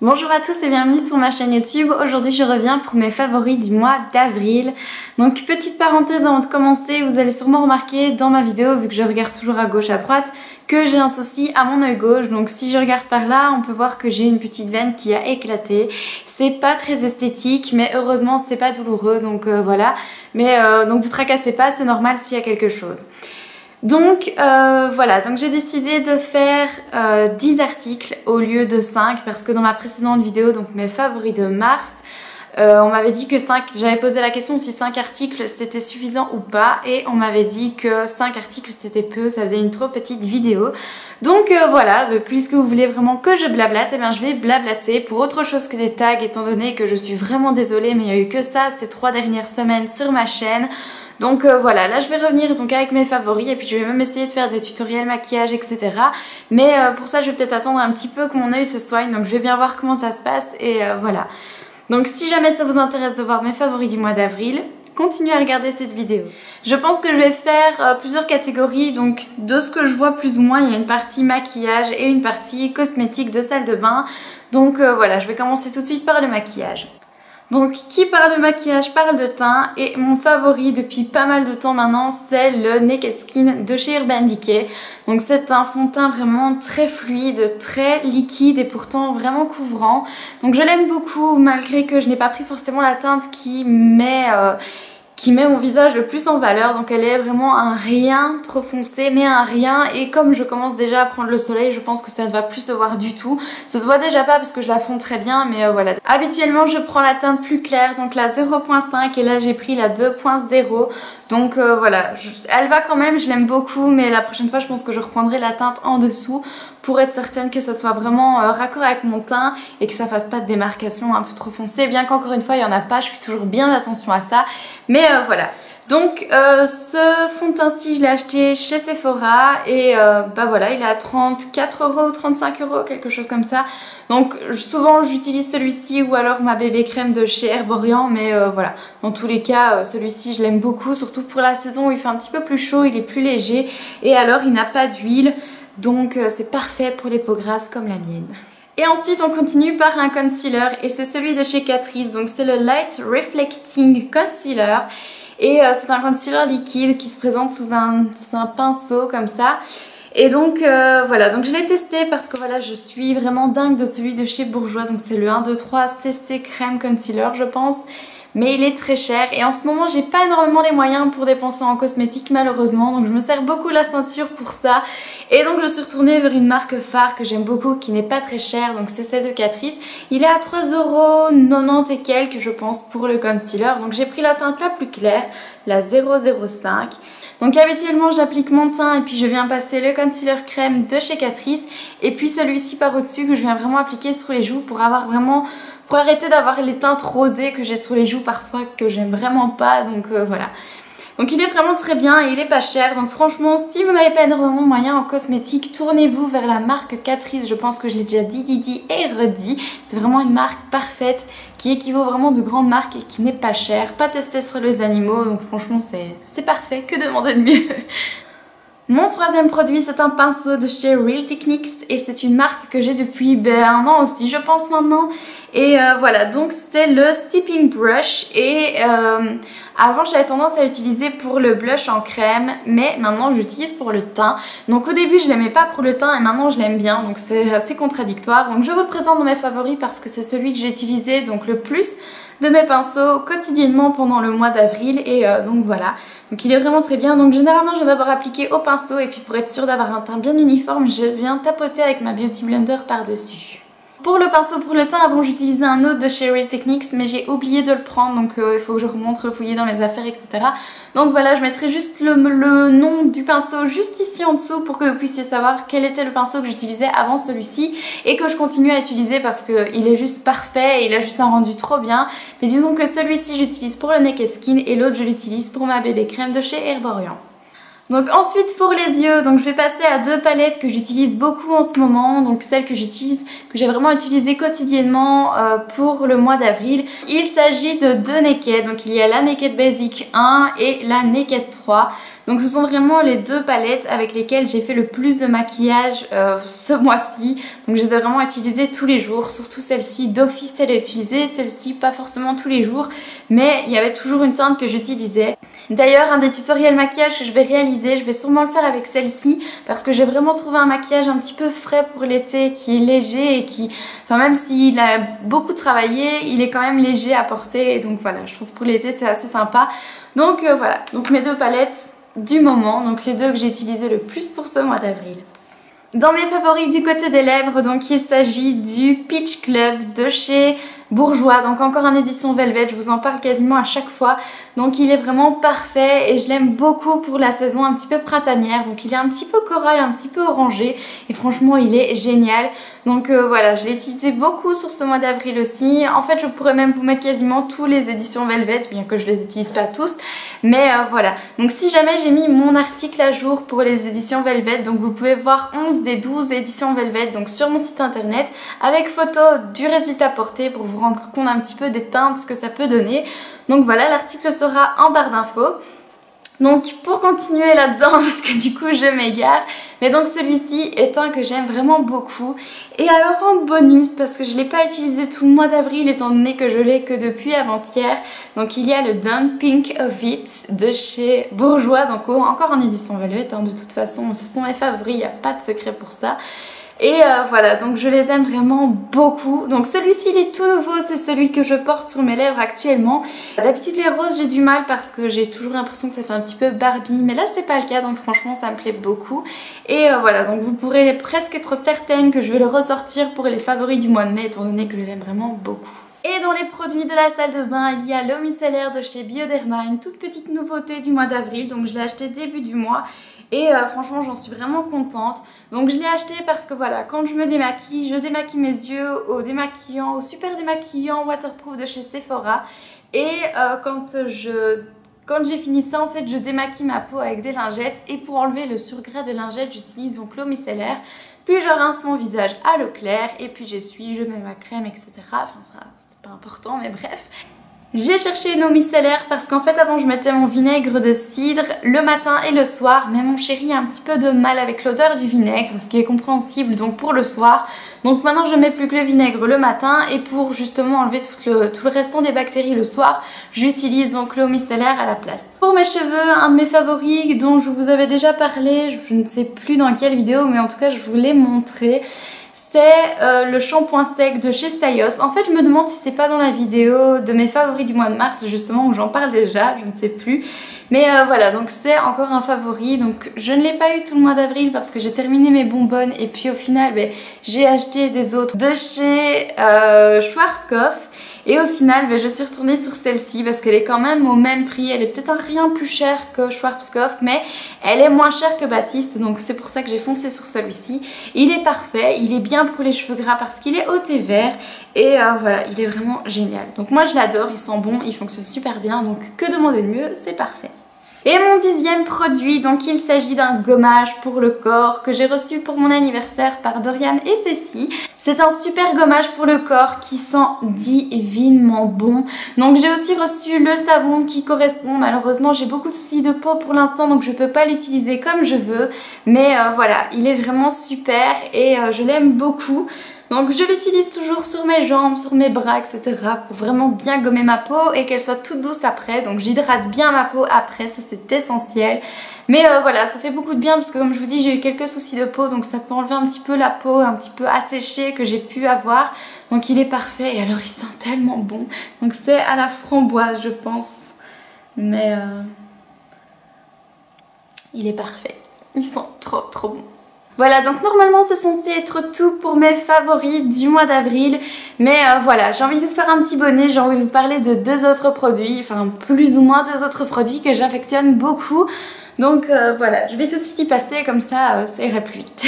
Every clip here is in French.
Bonjour à tous et bienvenue sur ma chaîne YouTube. Aujourd'hui je reviens pour mes favoris du mois d'avril. Donc petite parenthèse avant de commencer, vous allez sûrement remarquer dans ma vidéo, vu que je regarde toujours à gauche à droite, que j'ai un souci à mon œil gauche. Donc si je regarde par là, on peut voir que j'ai une petite veine qui a éclaté. C'est pas très esthétique, mais heureusement c'est pas douloureux, donc voilà. Mais donc vous tracassez pas, c'est normal s'il y a quelque chose. Donc voilà, donc j'ai décidé de faire 10 articles au lieu de 5 parce que dans ma précédente vidéo, donc mes favoris de mars, on m'avait dit que 5, j'avais posé la question si 5 articles c'était suffisant ou pas et on m'avait dit que 5 articles c'était peu, ça faisait une trop petite vidéo. Donc voilà, puisque vous voulez vraiment que je blablate, eh bien je vais blablater pour autre chose que des tags étant donné que je suis vraiment désolée mais il n'y a eu que ça ces 3 dernières semaines sur ma chaîne. Donc voilà, là je vais revenir donc avec mes favoris et puis je vais même essayer de faire des tutoriels maquillage etc. Mais pour ça je vais peut-être attendre un petit peu que mon œil se soigne, donc je vais bien voir comment ça se passe et voilà. Donc si jamais ça vous intéresse de voir mes favoris du mois d'avril, continuez à regarder cette vidéo. Je pense que je vais faire plusieurs catégories, donc de ce que je vois plus ou moins, il y a une partie maquillage et une partie cosmétique de salle de bain. Donc voilà, je vais commencer tout de suite par le maquillage. Donc qui parle de maquillage parle de teint et mon favori depuis pas mal de temps maintenant c'est le Naked Skin de chez Urban Decay. Donc c'est un fond de teint vraiment très fluide, très liquide et pourtant vraiment couvrant. Donc je l'aime beaucoup malgré que je n'ai pas pris forcément la teinte qui met mon visage le plus en valeur, donc elle est vraiment un rien trop foncé mais un rien, et comme je commence déjà à prendre le soleil je pense que ça ne va plus se voir du tout. Ça se voit déjà pas parce que je la fonds très bien mais voilà. Habituellement je prends la teinte plus claire, donc la 0.5 et là j'ai pris la 2.0. Donc voilà, elle va quand même, je l'aime beaucoup mais la prochaine fois je pense que je reprendrai la teinte en dessous pour être certaine que ça soit vraiment raccord avec mon teint et que ça fasse pas de démarcation un peu trop foncée, bien qu'encore une fois il n'y en a pas, je fais toujours bien attention à ça. Mais voilà, donc ce fond de teint-ci je l'ai acheté chez Sephora et bah voilà, il est à 34 € ou 35 €, quelque chose comme ça. Donc souvent j'utilise celui-ci ou alors ma bébé crème de chez Herborian, mais voilà, dans tous les cas celui-ci je l'aime beaucoup, surtout pour la saison où il fait un petit peu plus chaud, il est plus léger et alors il n'a pas d'huile, donc c'est parfait pour les peaux grasses comme la mienne. Et ensuite on continue par un concealer et c'est celui de chez Catrice, donc c'est le Light Reflecting Concealer et c'est un concealer liquide qui se présente sous un pinceau comme ça. Et donc voilà, donc je l'ai testé parce que voilà, je suis vraiment dingue de celui de chez Bourjois, donc c'est le 123 CC Crème Concealer je pense. Mais il est très cher et en ce moment j'ai pas énormément les moyens pour dépenser en cosmétique malheureusement, donc je me serre beaucoup la ceinture pour ça et donc je suis retournée vers une marque phare que j'aime beaucoup qui n'est pas très chère, donc c'est celle de Catrice. Il est à 3,90 € et quelques je pense pour le concealer, donc j'ai pris la teinte la plus claire, la 005. Donc habituellement j'applique mon teint et puis je viens passer le concealer crème de chez Catrice et puis celui-ci par au-dessus que je viens vraiment appliquer sur les joues pour avoir vraiment... pour arrêter d'avoir les teintes rosées que j'ai sur les joues parfois que j'aime vraiment pas, donc voilà. Donc il est vraiment très bien et il est pas cher, donc franchement si vous n'avez pas énormément de moyens en cosmétique, tournez-vous vers la marque Catrice. Je pense que je l'ai déjà dit et redit, c'est vraiment une marque parfaite qui équivaut vraiment de grandes marques et qui n'est pas chère, pas testée sur les animaux, donc franchement c'est parfait, que demander de mieux. Mon troisième produit c'est un pinceau de chez Real Techniques et c'est une marque que j'ai depuis un an aussi je pense maintenant. Et voilà, donc c'est le Stepping Brush et avant j'avais tendance à l'utiliser pour le blush en crème mais maintenant je l'utilise pour le teint. Donc au début je l'aimais pas pour le teint et maintenant je l'aime bien, donc c'est assez contradictoire. Donc je vous le présente dans mes favoris parce que c'est celui que j'ai utilisé donc le plus de mes pinceaux quotidiennement pendant le mois d'avril et donc voilà. Donc il est vraiment très bien, donc généralement je vais d'abord appliquer au pinceau et puis pour être sûre d'avoir un teint bien uniforme je viens tapoter avec ma Beauty Blender par dessus. Pour le pinceau pour le teint, avant j'utilisais un autre de chez Real Techniques mais j'ai oublié de le prendre, donc il faut que je remonte refouiller dans mes affaires etc. Donc voilà, je mettrai juste le nom du pinceau juste ici en dessous pour que vous puissiez savoir quel était le pinceau que j'utilisais avant celui-ci et que je continue à utiliser parce qu'il est juste parfait et il a juste un rendu trop bien. Mais disons que celui-ci j'utilise pour le Naked Skin et l'autre je l'utilise pour ma bébé crème de chez Herborian. Donc ensuite pour les yeux, donc je vais passer à deux palettes que j'utilise beaucoup en ce moment, donc celles que j'utilise, que j'ai vraiment utilisées quotidiennement pour le mois d'avril. Il s'agit de deux Naked, donc il y a la Naked Basic 1 et la Naked 3. Donc ce sont vraiment les deux palettes avec lesquelles j'ai fait le plus de maquillage ce mois-ci. Donc je les ai vraiment utilisées tous les jours, surtout celle-ci d'office elle est utilisée, celle-ci pas forcément tous les jours, mais il y avait toujours une teinte que j'utilisais. D'ailleurs un des tutoriels maquillage que je vais réaliser, je vais sûrement le faire avec celle-ci parce que j'ai vraiment trouvé un maquillage un petit peu frais pour l'été qui est léger et qui, enfin même s'il a beaucoup travaillé, il est quand même léger à porter et donc voilà, je trouve pour l'été c'est assez sympa. Donc voilà, donc mes deux palettes du moment, donc les deux que j'ai utilisées le plus pour ce mois d'avril. Dans mes favoris du côté des lèvres, donc il s'agit du Peach Club de chez Bourjois, donc encore en édition Velvet, je vous en parle quasiment à chaque fois, donc il est vraiment parfait et je l'aime beaucoup pour la saison un petit peu printanière, donc il est un petit peu corail, un petit peu orangé et franchement il est génial. Donc voilà, je l'ai utilisé beaucoup sur ce mois d'avril aussi. En fait je pourrais même vous mettre quasiment tous les éditions Velvet, bien que je les utilise pas tous, mais voilà. Donc si jamais j'ai mis mon article à jour pour les éditions Velvet, donc vous pouvez voir 11 des 12 éditions Velvet donc sur mon site internet avec photo du résultat porté pour vous rendre compte un petit peu des teintes, ce que ça peut donner. Donc voilà, l'article sera en barre d'infos. Donc pour continuer là-dedans, parce que du coup je m'égare, mais donc celui-ci est un que j'aime vraiment beaucoup. Et alors en bonus, parce que je ne l'ai pas utilisé tout le mois d'avril étant donné que je l'ai que depuis avant-hier, donc il y a le Dumb Pink of It de chez Bourjois, donc encore en édition Velvet, hein, de toute façon ce sont mes favoris, il n'y a pas de secret pour ça. Et voilà, donc je les aime vraiment beaucoup. Donc celui-ci il est tout nouveau, c'est celui que je porte sur mes lèvres actuellement. D'habitude les roses j'ai du mal parce que j'ai toujours l'impression que ça fait un petit peu Barbie, mais là c'est pas le cas, donc franchement ça me plaît beaucoup. Et voilà, donc vous pourrez presque être certaine que je vais le ressortir pour les favoris du mois de mai étant donné que je l'aime vraiment beaucoup. Et dans les produits de la salle de bain, il y a l'eau micellaire de chez Bioderma, une toute petite nouveauté du mois d'avril, donc je l'ai acheté début du mois et franchement j'en suis vraiment contente. Donc je l'ai acheté parce que voilà, quand je me démaquille, je démaquille mes yeux au démaquillant, au super démaquillant waterproof de chez Sephora et quand j'ai fini ça, en fait, je démaquille ma peau avec des lingettes et pour enlever le surgras de lingettes, j'utilise donc l'eau micellaire. Puis je rince mon visage à l'eau claire et puis j'essuie, je mets ma crème, etc. Enfin, ça, c'est pas important, mais bref. J'ai cherché une eau micellaire parce qu'en fait avant je mettais mon vinaigre de cidre le matin et le soir, mais mon chéri a un petit peu de mal avec l'odeur du vinaigre, ce qui est compréhensible donc pour le soir. Donc maintenant je mets plus que le vinaigre le matin et pour justement enlever tout le restant des bactéries le soir, j'utilise donc l'eau micellaire à la place. Pour mes cheveux, un de mes favoris dont je vous avais déjà parlé, je ne sais plus dans quelle vidéo mais en tout cas je vous l'ai montré. C'est le shampoing sec de chez Stylus. En fait je me demande si c'est pas dans la vidéo de mes favoris du mois de mars justement où j'en parle déjà, je ne sais plus. Mais voilà, donc c'est encore un favori. Donc je ne l'ai pas eu tout le mois d'avril parce que j'ai terminé mes bonbonnes et puis au final j'ai acheté des autres de chez Schwarzkopf. Et au final, je suis retournée sur celle-ci parce qu'elle est quand même au même prix. Elle est peut-être un rien plus chère que Schwarzkopf, mais elle est moins chère que Baptiste. Donc c'est pour ça que j'ai foncé sur celui-ci. Il est parfait, il est bien pour les cheveux gras parce qu'il est au thé vert. Et voilà, il est vraiment génial. Donc moi je l'adore, il sent bon, il fonctionne super bien. Donc que demander de mieux, c'est parfait. Et mon 10e produit, donc il s'agit d'un gommage pour le corps que j'ai reçu pour mon anniversaire par Dorian et Cécile. C'est un super gommage pour le corps qui sent divinement bon. Donc j'ai aussi reçu le savon qui correspond. Malheureusement j'ai beaucoup de soucis de peau pour l'instant donc je peux pas l'utiliser comme je veux. Mais voilà, il est vraiment super et je l'aime beaucoup. Donc je l'utilise toujours sur mes jambes, sur mes bras, etc. pour vraiment bien gommer ma peau et qu'elle soit toute douce après. Donc j'hydrate bien ma peau après, ça c'est essentiel. Mais voilà, ça fait beaucoup de bien parce que comme je vous dis, j'ai eu quelques soucis de peau. Donc ça peut enlever un petit peu la peau, un petit peu asséchée que j'ai pu avoir. Donc il est parfait et alors il sent tellement bon. Donc c'est à la framboise je pense. Mais il est parfait. Il sent trop bon. Voilà, donc normalement c'est censé être tout pour mes favoris du mois d'avril. Mais voilà, j'ai envie de vous faire un petit bonnet, j'ai envie de vous parler de deux autres produits, enfin plus ou moins deux autres produits que j'affectionne beaucoup. Donc voilà, je vais tout de suite y passer, comme ça ça ira plus vite.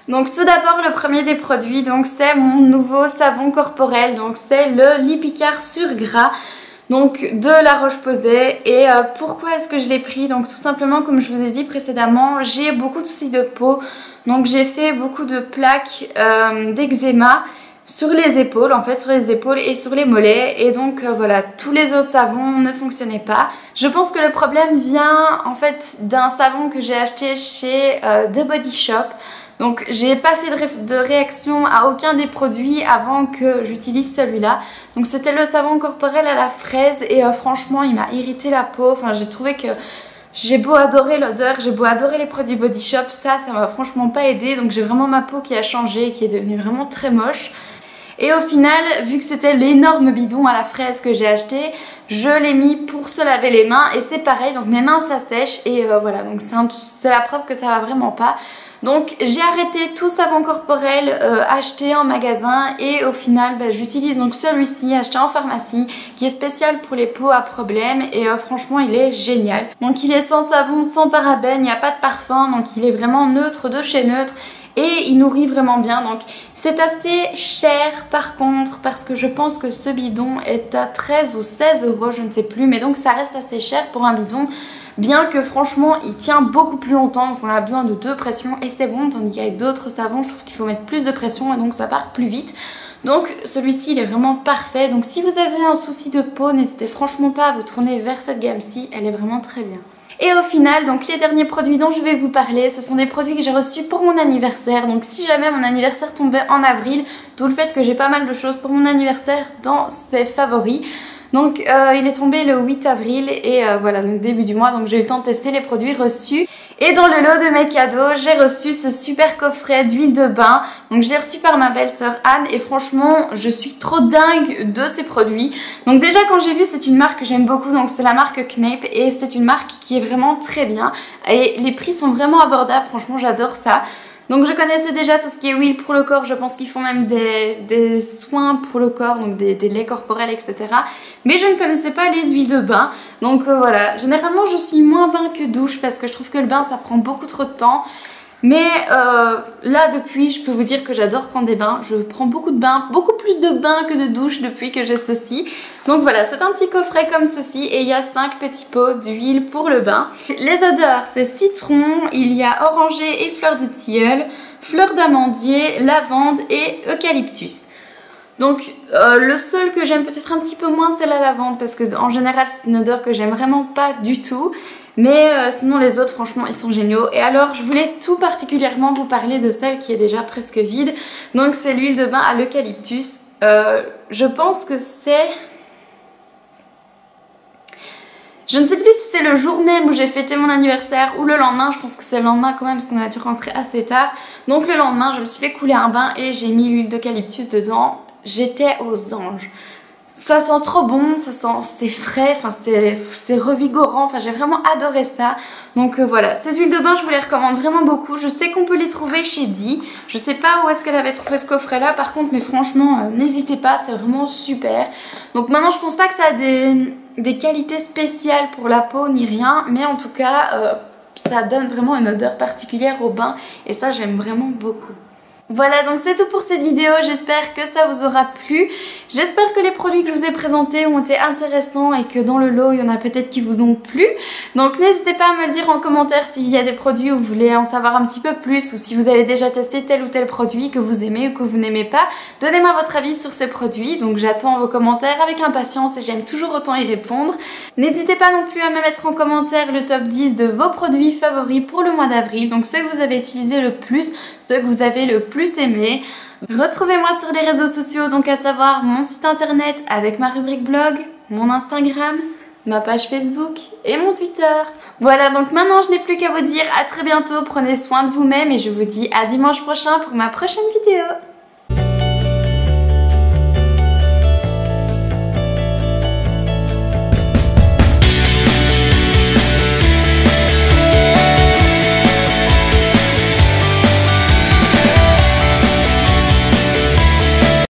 Donc tout d'abord le premier des produits, donc c'est mon nouveau savon corporel, donc c'est le Lipicard sur gras. Donc de La Roche-Posay. Et pourquoi est-ce que je l'ai pris? Donc tout simplement comme je vous ai dit précédemment, j'ai beaucoup de soucis de peau. Donc j'ai fait beaucoup de plaques d'eczéma. sur les épaules, en fait sur les épaules et sur les mollets, et donc voilà, tous les autres savons ne fonctionnaient pas. Je pense que le problème vient en fait d'un savon que j'ai acheté chez The Body Shop. Donc j'ai pas fait de réaction à aucun des produits avant que j'utilise celui-là. Donc c'était le savon corporel à la fraise et franchement il m'a irrité la peau. Enfin j'ai trouvé que j'ai beau adorer l'odeur, j'ai beau adorer les produits Body Shop, ça m'a franchement pas aidé. Donc j'ai vraiment ma peau qui a changé et qui est devenue vraiment très moche. Et au final, vu que c'était l'énorme bidon à la fraise que j'ai acheté, je l'ai mis pour se laver les mains et c'est pareil, donc mes mains ça sèche et voilà, donc c'est la preuve que ça va vraiment pas. Donc j'ai arrêté tout savon corporel acheté en magasin et au final j'utilise donc celui-ci acheté en pharmacie qui est spécial pour les peaux à problème et franchement il est génial. Donc il est sans savon, sans parabènes, il n'y a pas de parfum, donc il est vraiment neutre de chez Neutre. Et il nourrit vraiment bien, donc c'est assez cher par contre parce que je pense que ce bidon est à 13 ou 16 euros, je ne sais plus, mais donc ça reste assez cher pour un bidon, bien que franchement il tient beaucoup plus longtemps, donc on a besoin de 2 pressions et c'est bon, tandis qu'avec d'autres savons je trouve qu'il faut mettre plus de pression et donc ça part plus vite. Donc celui-ci il est vraiment parfait, donc si vous avez un souci de peau, n'hésitez franchement pas à vous tourner vers cette gamme-ci, elle est vraiment très bien. Et au final, donc les derniers produits dont je vais vous parler, ce sont des produits que j'ai reçus pour mon anniversaire. Donc si jamais mon anniversaire tombait en avril, d'où le fait que j'ai pas mal de choses pour mon anniversaire dans ses favoris. Donc il est tombé le 8 avril et voilà, donc début du mois, donc j'ai eu le temps de tester les produits reçus. Et dans le lot de mes cadeaux, j'ai reçu ce super coffret d'huile de bain. Donc je l'ai reçu par ma belle-sœur Anne et franchement, je suis trop dingue de ces produits. Donc déjà quand j'ai vu, c'est une marque que j'aime beaucoup, donc c'est la marque Knape et c'est une marque qui est vraiment très bien. Et les prix sont vraiment abordables, franchement j'adore ça. Donc je connaissais déjà tout ce qui est huile pour le corps, je pense qu'ils font même des soins pour le corps, donc des laits corporels, etc. Mais je ne connaissais pas les huiles de bain, donc voilà. Généralement je suis moins bain que douche parce que je trouve que le bain ça prend beaucoup trop de temps. Mais là depuis, je peux vous dire que j'adore prendre des bains. Je prends beaucoup de bains, beaucoup plus de bains que de douches depuis que j'ai ceci. Donc voilà, c'est un petit coffret comme ceci et il y a 5 petits pots d'huile pour le bain. Les odeurs, c'est citron, il y a orangé et fleur de tilleul, fleur d'amandier, lavande et eucalyptus. Donc le seul que j'aime peut-être un petit peu moins c'est la lavande parce que en général c'est une odeur que j'aime vraiment pas du tout. Mais sinon les autres franchement ils sont géniaux. Et alors je voulais tout particulièrement vous parler de celle qui est déjà presque vide. Donc c'est l'huile de bain à l'eucalyptus. Je pense que c'est... Je ne sais plus si c'est le jour même où j'ai fêté mon anniversaire ou le lendemain. Je pense que c'est le lendemain quand même parce qu'on a dû rentrer assez tard. Donc le lendemain je me suis fait couler un bain et j'ai mis l'huile d'eucalyptus dedans. J'étais aux anges. Ça sent trop bon, ça sent, c'est frais, enfin c'est revigorant, enfin j'ai vraiment adoré ça. Donc voilà, ces huiles de bain je vous les recommande vraiment beaucoup. Je sais qu'on peut les trouver chez Di. Je sais pas où est-ce qu'elle avait trouvé ce coffret là par contre, mais franchement n'hésitez pas, c'est vraiment super. Donc maintenant je pense pas que ça a des qualités spéciales pour la peau ni rien, mais en tout cas ça donne vraiment une odeur particulière au bain et ça j'aime vraiment beaucoup. Voilà, donc c'est tout pour cette vidéo, j'espère que ça vous aura plu. J'espère que les produits que je vous ai présentés ont été intéressants et que dans le lot il y en a peut-être qui vous ont plu. Donc n'hésitez pas à me le dire en commentaire s'il y a des produits où vous voulez en savoir un petit peu plus ou si vous avez déjà testé tel ou tel produit que vous aimez ou que vous n'aimez pas. Donnez-moi votre avis sur ces produits, donc j'attends vos commentaires avec impatience et j'aime toujours autant y répondre. N'hésitez pas non plus à me mettre en commentaire le top 10 de vos produits favoris pour le mois d'avril, donc ceux que vous avez utilisés le plus, ceux que vous avez le plus aimé. Retrouvez-moi sur les réseaux sociaux, donc à savoir mon site internet avec ma rubrique blog, mon Instagram, ma page Facebook et mon Twitter. Voilà, donc maintenant je n'ai plus qu'à vous dire à très bientôt, prenez soin de vous-même et je vous dis à dimanche prochain pour ma prochaine vidéo.